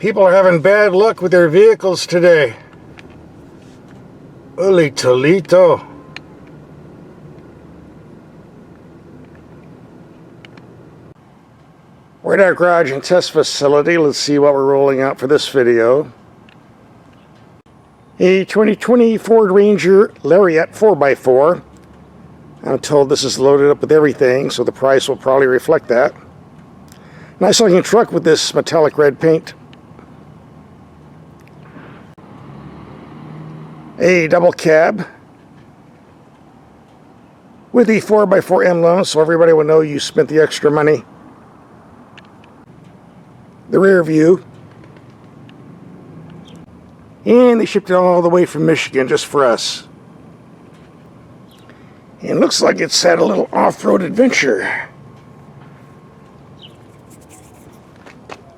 People are having bad luck with their vehicles today. Holy Toledo. We're at our garage and test facility. Let's see what we're rolling out for this video. A 2020 Ford Ranger Lariat 4x4. I'm told this is loaded up with everything, so the price will probably reflect that. Nice looking truck with this metallic red paint. A double cab with the 4x4 emblem, so everybody will know you spent the extra money. The rear view. And they shipped it all the way from Michigan just for us. And looks like it's had a little off-road adventure.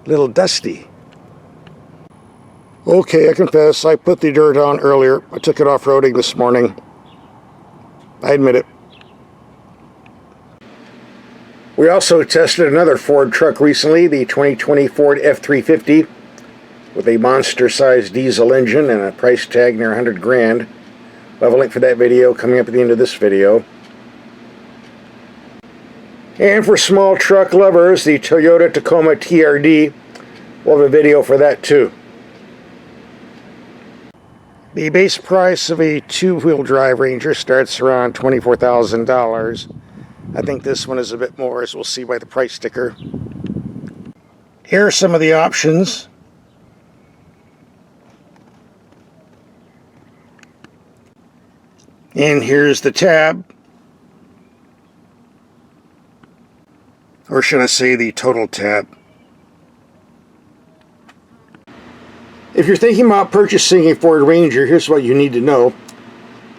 Little dusty. Okay, I confess, I put the dirt on earlier. I took it off-roading this morning. I admit it. We also tested another Ford truck recently, the 2020 Ford F350, with a monster-sized diesel engine and a price tag near 100 grand. We'll have a link for that video coming up at the end of this video. And for small truck lovers, the Toyota Tacoma TRD, we'll have a video for that too. The base price of a two-wheel drive Ranger starts around $24,000. I think this one is a bit more, as we'll see by the price sticker. Here are some of the options. And here's the tab. Or should I say the total tab. If you're thinking about purchasing a Ford Ranger, here's what you need to know.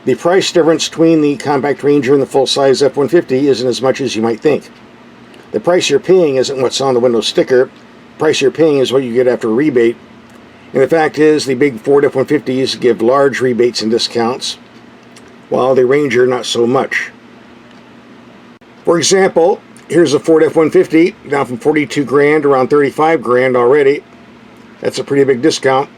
The price difference between the compact Ranger and the full-size F-150 isn't as much as you might think. The price you're paying isn't what's on the window sticker. The price you're paying is what you get after a rebate. And the fact is, the big Ford F-150s give large rebates and discounts, while the Ranger not so much. For example, here's a Ford F-150, down from 42 grand to around 35 grand already. That's a pretty big discount.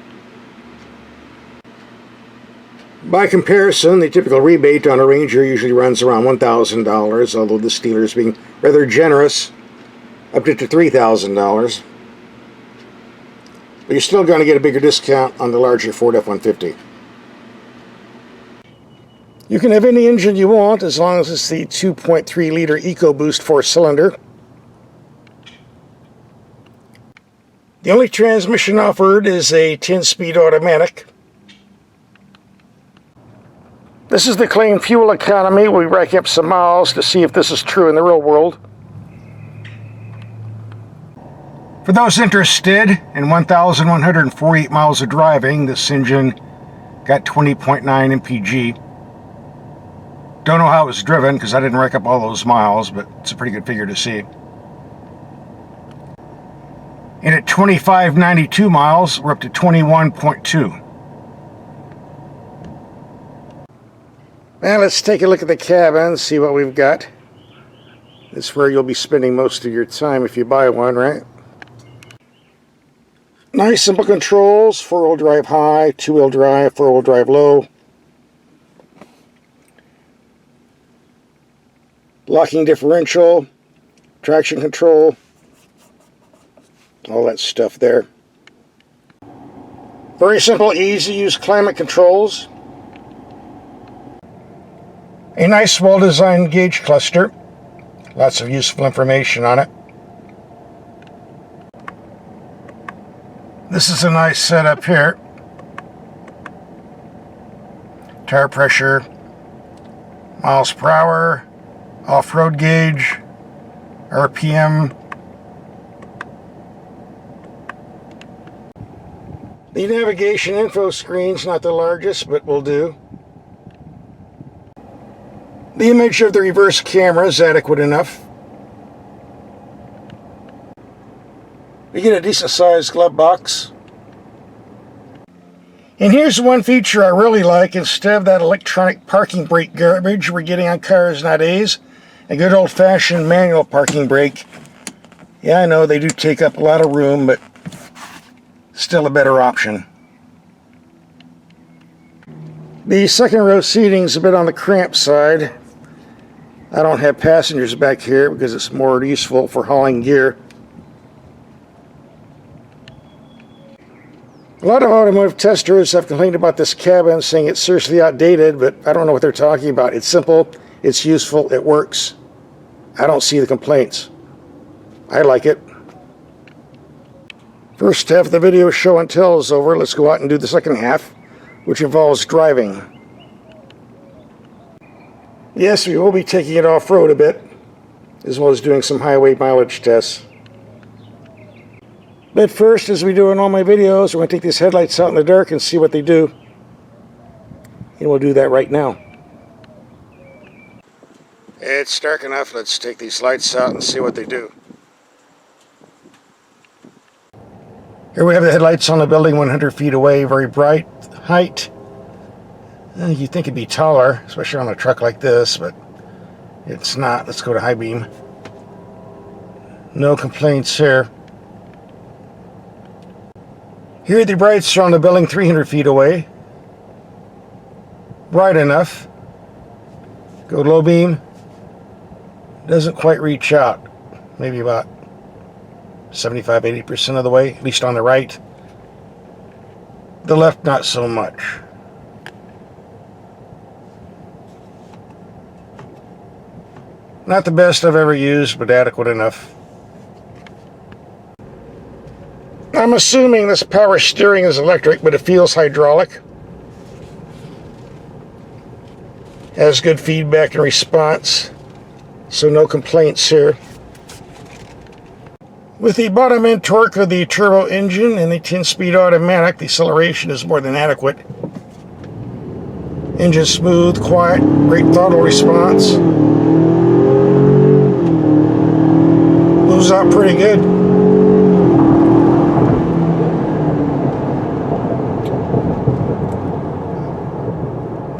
By comparison, the typical rebate on a Ranger usually runs around $1,000, although this dealer is being rather generous, up to $3,000. But you're still going to get a bigger discount on the larger Ford F-150. You can have any engine you want as long as it's the 2.3 liter EcoBoost 4-cylinder. The only transmission offered is a 10-speed automatic. This is the claimed fuel economy. We rack up some miles to see if this is true in the real world. For those interested, in 1,148 miles of driving, this engine got 20.9 mpg. Don't know how it was driven because I didn't rack up all those miles, but it's a pretty good figure to see. And at 2,592 miles, we're up to 21.2. Now let's take a look at the cabin, see what we've got. This is where you'll be spending most of your time if you buy one, right? Nice simple controls, 4-wheel drive high, 2-wheel drive, 4-wheel drive low. Locking differential, traction control, all that stuff there. Very simple, easy to use climate controls. A nice well-designed gauge cluster. Lots of useful information on it. This is a nice setup here. Tire pressure, miles per hour, off-road gauge, RPM. The navigation info screen's not the largest, but will do. The image of the reverse camera is adequate enough. We get a decent sized glove box. And here's one feature I really like. Instead of that electronic parking brake garbage we're getting on cars nowadays, a good old-fashioned manual parking brake. Yeah, I know they do take up a lot of room, but still a better option. The second row seating is a bit on the cramped side. I don't have passengers back here because it's more useful for hauling gear. A lot of automotive testers have complained about this cabin, saying it's seriously outdated, but I don't know what they're talking about. It's simple, it's useful, it works. I don't see the complaints. I like it. First half of the video show and tell is over. Let's go out and do the second half, which involves driving. Yes, we will be taking it off-road a bit, as well as doing some highway mileage tests. But first, as we do in all my videos, we're going to take these headlights out in the dark and see what they do. And we'll do that right now. It's dark enough. Let's take these lights out and see what they do. Here we have the headlights on the building 100 feet away, very bright height. You'd think it'd be taller, especially on a truck like this, but it's not. Let's go to high beam. No complaints here. Here the brights are on the building 300 feet away. Bright enough. Go low beam. Doesn't quite reach out. Maybe about 75-80% of the way, at least on the right. The left, not so much. Not the best I've ever used, but adequate enough. I'm assuming this power steering is electric, but it feels hydraulic. Has good feedback and response, so no complaints here. With the bottom end torque of the turbo engine and the 10-speed automatic, the acceleration is more than adequate. Engine smooth, quiet, great throttle response. Moves out pretty good.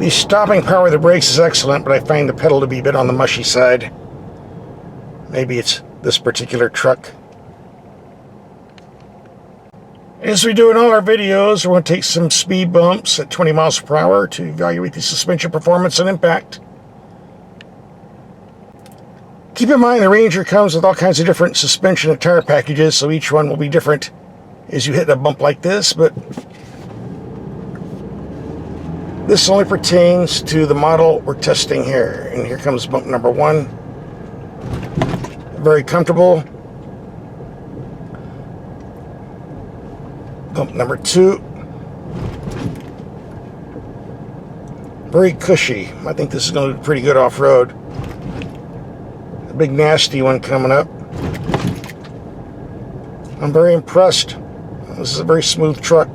The stopping power of the brakes is excellent, but I find the pedal to be a bit on the mushy side. Maybe it's this particular truck. As we do in all our videos, we're going to take some speed bumps at 20 miles per hour to evaluate the suspension performance and impact. Keep in mind the Ranger comes with all kinds of different suspension and tire packages, so each one will be different as you hit a bump like this, but this only pertains to the model we're testing here. And here comes bump number 1. Very comfortable. Bump number 2. Very cushy. I think this is going to be pretty good off-road. A big nasty one coming up. I'm very impressed. This is a very smooth truck.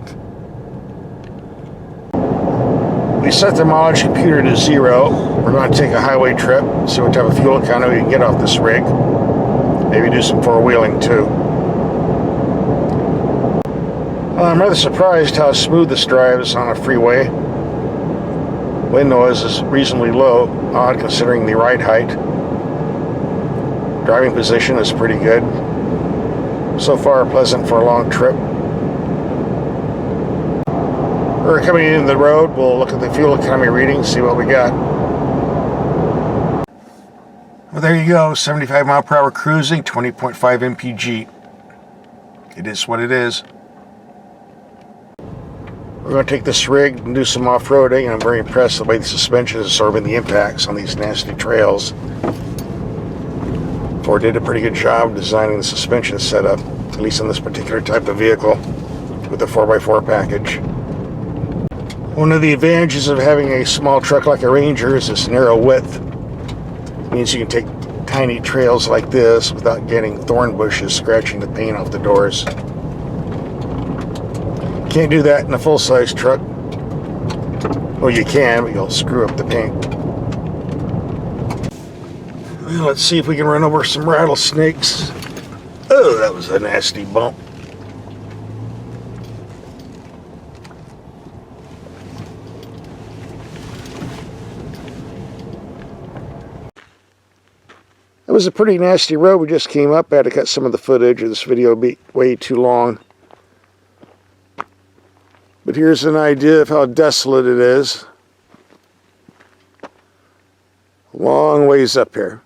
We set the mileage computer to 0. We're going to take a highway trip, see what type of fuel economy we can get off this rig. Maybe do some four-wheeling too. I'm rather surprised how smooth this drives on a freeway. Wind noise is reasonably low, odd considering the ride height. Driving position is pretty good. So far, pleasant for a long trip. We're coming into the road. We'll look at the fuel economy readings, see what we got. Well, there you go. 75 mile per hour cruising, 20.5 mpg. It is what it is. We're going to take this rig and do some off-roading, and I'm very impressed with the way the suspension is absorbing the impacts on these nasty trails. Ford did a pretty good job designing the suspension setup, at least on this particular type of vehicle, with the 4x4 package. One of the advantages of having a small truck like a Ranger is its narrow width. It means you can take tiny trails like this without getting thorn bushes scratching the paint off the doors. Can't do that in a full-size truck. Well, you can, but you'll screw up the paint. Well, let's see if we can run over some rattlesnakes. Oh, that was a nasty bump. It was a pretty nasty road we just came up. I had to cut some of the footage, or this video would be way too long. But here's an idea of how desolate it is. Long ways up here.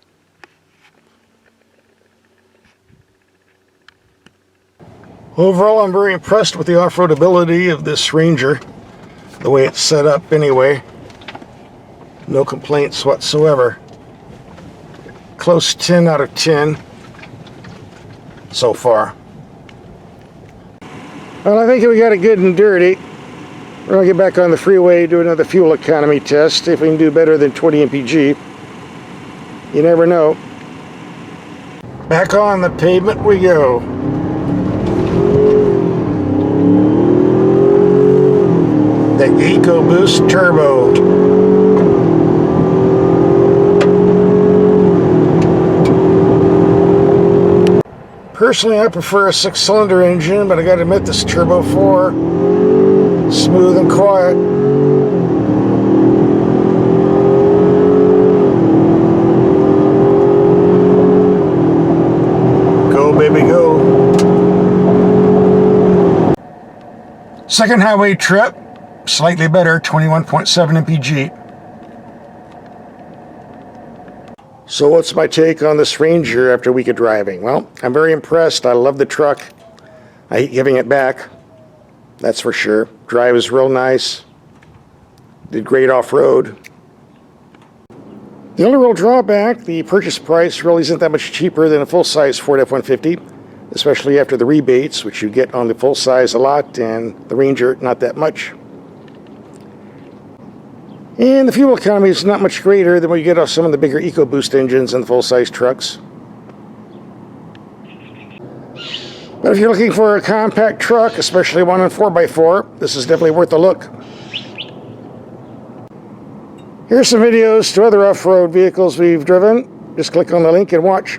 Overall, I'm very impressed with the off-road ability of this Ranger. The way it's set up anyway. No complaints whatsoever. Close 10 out of 10 so far. Well, I think we got it good and dirty. We're going to get back on the freeway, do another fuel economy test, see if we can do better than 20 mpg. You never know. Back on the pavement we go. The EcoBoost Turbo. Personally, I prefer a 6-cylinder engine, but I gotta admit this Turbo 4, smooth and quiet. Go, baby, go. Second highway trip, slightly better, 21.7 mpg. So what's my take on this Ranger after a week of driving? Well, I'm very impressed. I love the truck. I hate giving it back. That's for sure. Drive is real nice. Did great off-road. The only real drawback, the purchase price really isn't that much cheaper than a full-size Ford F-150, especially after the rebates, which you get on the full-size a lot, and the Ranger not that much. And the fuel economy is not much greater than what you get off some of the bigger EcoBoost engines in the full-size trucks. But if you're looking for a compact truck, especially one on 4x4, this is definitely worth a look. Here's some videos to other off-road vehicles we've driven. Just click on the link and watch.